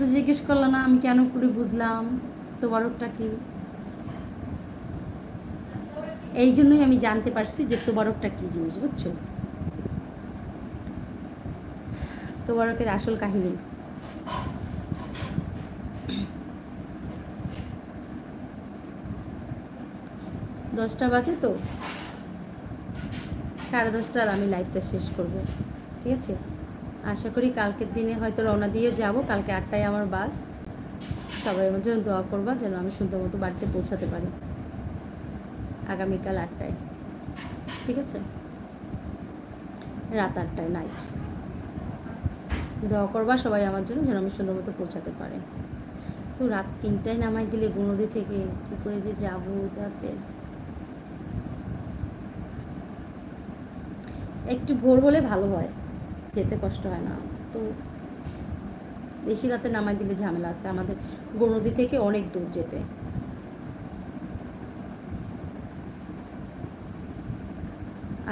তো জিজ্ঞেস করলো না, আমি কেন করে বুঝলাম তোবারকটা কি। এই জন্যই আমি জানতে পারছি যে তোবারকটা কি জিনিস, বুঝছো? তোবারকের আসল কাহিনী। 10টা বাজে তো, 10:30 আমি লাইভটা শেষ করব, ঠিক আছে? আশা করি কালকের দিনে হয়তো রওনা দিয়ে যাব, কালকে 8টায় আমার বাস। সবাই আমার জন্য দোয়া করবা যেন আমি সুন্দর মতো বাড়িতে পৌঁছাতে পারি আগামীকাল 8টায়, ঠিক আছে? রাত 8টায় নাইট। দোয়া করবা সবাই আমার জন্য যেন আমি সুন্দর মতো পৌঁছাতে পারি। তো রাত 3টায় নামাই দিলে গুণদি থেকে কী করে যে যাবো তাতে। একটু ভোর হলে ভালো হয়, যেতে কষ্ট হয় না তো। বেশি রাতে নামাই দিলে ঝামেলা আছে, আমাদের গৌনদী থেকে অনেক দূর যেতে।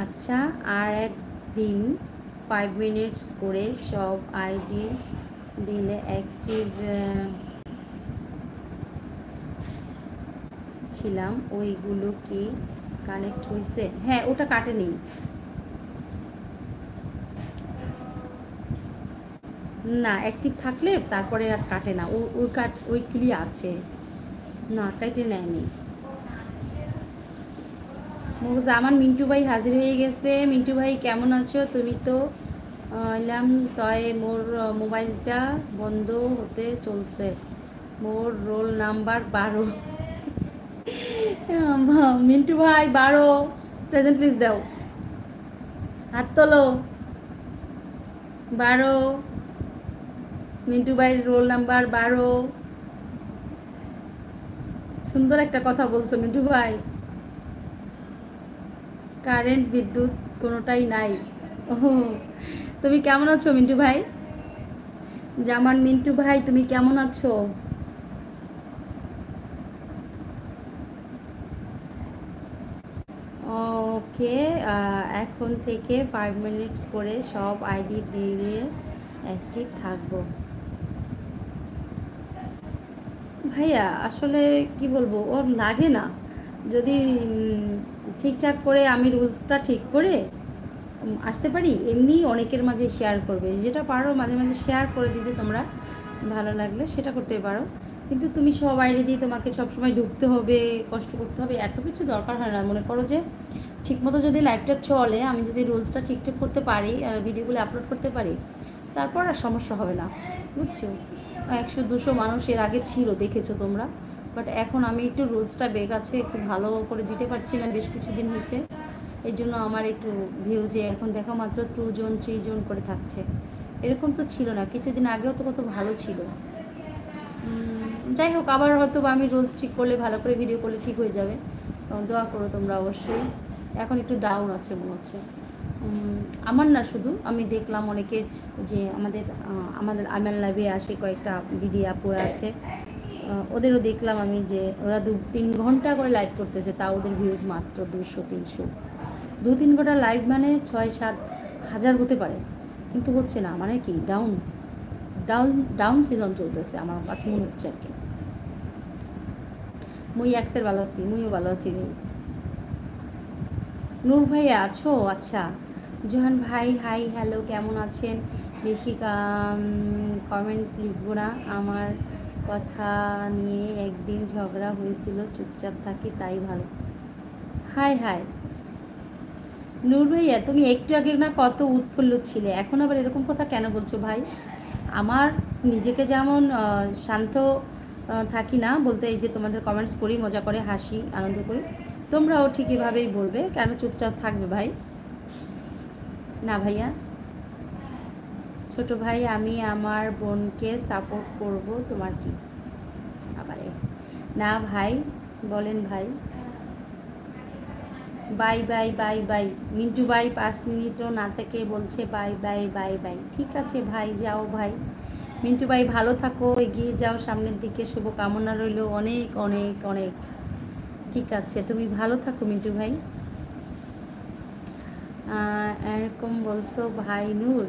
আচ্ছা, আর একদিন 5 মিনিটস করে সব আইডি দিলে অ্যাক্টিভ ছিলাম, ওইগুলো কি কানেক্ট হয়েছে? হ্যাঁ, ওটা কাটেনি। না, অ্যাক্টিভ থাকলে তারপরে আর কাটে না, ওইগুলি আছে, না কাটে নেয়নি। আমার মিন্টু ভাই হাজির হয়ে গেছে। মিন্টু ভাই কেমন আছো? তুমি তো এলাম তয় মোর মোবাইলটা বন্ধ হতে চলছে, মোর রোল নাম্বার 12। মিন্টু ভাই 12 প্রেজেন্ট প্লিজ দাও, হাত তোলো। 12, মিন্টু ভাই রোল নাম্বার 12। সুন্দর একটা কথা বলছো মিন্টু ভাই। কারেন্ট বিদ্যুৎ কোনোটাই নাই। ও, তুমি কেমন আছো মিন্টু ভাই? জামান মিন্টু ভাই তুমি কেমন আছো? ওকে, এখন থেকে 5 মিনিটস করে সব আইডি দিয়ে অ্যাক্টিভ থাকবো। ভাইয়া আসলে কি বলবো, ওর লাগে না। যদি ঠিকঠাক করে আমি রুলসটা ঠিক করে আসতে পারি, এমনি অনেকের মাঝে শেয়ার করবে, যেটা পারো মাঝে মাঝে শেয়ার করে দিতে তোমরা, ভালো লাগলে সেটা করতে পারো। কিন্তু তুমি সব আইডি দিয়ে তোমাকে সবসময় ঢুকতে হবে, কষ্ট করতে হবে, এত কিছু দরকার হয় না। মনে করো যে ঠিকমতো যদি লাইভটা চলে, আমি যদি রুলসটা ঠিকঠাক করতে পারি আর ভিডিওগুলো আপলোড করতে পারি, তারপর আর সমস্যা হবে না, বুঝছো? 100-200 মানুষ এর আগে ছিল, দেখেছো তোমরা। বাট এখন আমি একটু রুলসটা বেগ আছে, একটু ভালো করে দিতে পারছি না, বেশ কিছুদিন হয়েছে। এই জন্য আমার একটু ভিউজে এখন দেখো মাত্র 2 জন 3 জন করে থাকছে। এরকম তো ছিল না, কিছুদিন আগেও তো কত ভালো ছিল। যাই হোক, আবার হয়তো বা আমি রুলস ঠিক করলে, ভালো করে ভিডিও করলে ঠিক হয়ে যাবে। দোয়া করো তোমরা অবশ্যই। এখন একটু ডাউন আছে মনে হচ্ছে। আমার না, শুধু আমি দেখলাম অনেকে যে আমাদের আমার লাইভে আসে কয়েকটা দিদি আপুরা আছে, ওদেরও দেখলাম আমি যে ওরা 2-3 ঘন্টা করে লাইভ করতেছে, তা ওদের ভিউজ মাত্র 200-300। 2-3 ঘন্টা লাইভ মানে 6-7 হাজার হতে পারে, কিন্তু হচ্ছে না। মানে কি ডাউন ডাউন ডাউন সিজন চলতেছে আমার কাছে মনে হচ্ছে আর কি। মুই এক্সের ভালো আছি, মুইও ভালো আছি ভাই। নূর ভাইয়া আছো? আচ্ছা। জোহান ভাই হাই হ্যালো, কেমন আছেন? বেশি কমেন্ট লিখবো না, আমার কথা নিয়ে একদিন ঝগড়া হয়েছিল, চুপচাপ থাকি তাই ভালো। হাই হাই নূর ভাইয়া, তুমি একটু আগে না কত উৎফুল্ল ছিলে, এখন আবার এরকম কথা কেন বলছো ভাই? আমার নিজেকে যেমন শান্ত থাকি না বলতে, এই যে তোমাদের কমেন্টস পড়ি, মজা করে হাসি আনন্দ করি, তোমরাও ঠিক এভাবেই বলবে, কেন চুপচাপ থাকবে ভাই? না ভাইয়া, ছোট ভাই আমি আমার বোনকে সাপোর্ট করব, তোমার কি? আবারে না ভাই, বলেন ভাই। Bye bye bye bye Mintu ভাই 5 মিনিটও না থেকে বলছে বাই বাই বাই বাই। ঠিক আছে ভাই, যাও ভাই। মিন্টু ভাই ভালো থাকো, এগিয়ে যাও সামনের দিকে, শুভকামনা রইল অনেক অনেক অনেক। ঠিক আছে, তুমি ভালো থাকো মিন্টু ভাই। এরকম বলছো ভাই নূর?